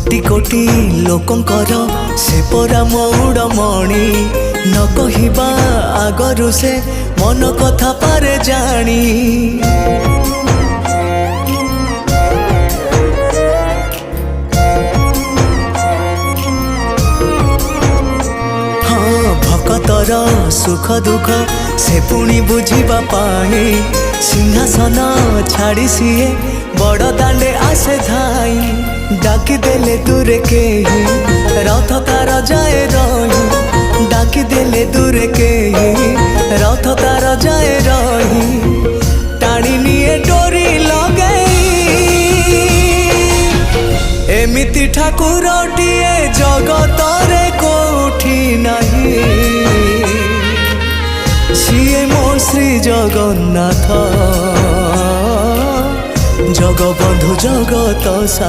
कोटि कोटि लोकंकर से परा मौड़मणि न कहिबा आगरु से मन कथा पारे जानी। भक्तर सुख दुख से पुणी बुझिबा पाई सिंहासन छाड़ी सीए बड़ दांडे आसे धाई। डाकी देले दूरे के ही रथ तार जाए रही। डाकी देले दूरे के ही रथ तार जाए रही। टाणी निए डोरी लगई एमिति ठाकुरटिए जगतरे कोठी नहीं। सिए मोर श्री जगन्नाथ जगबंधु जगत सा।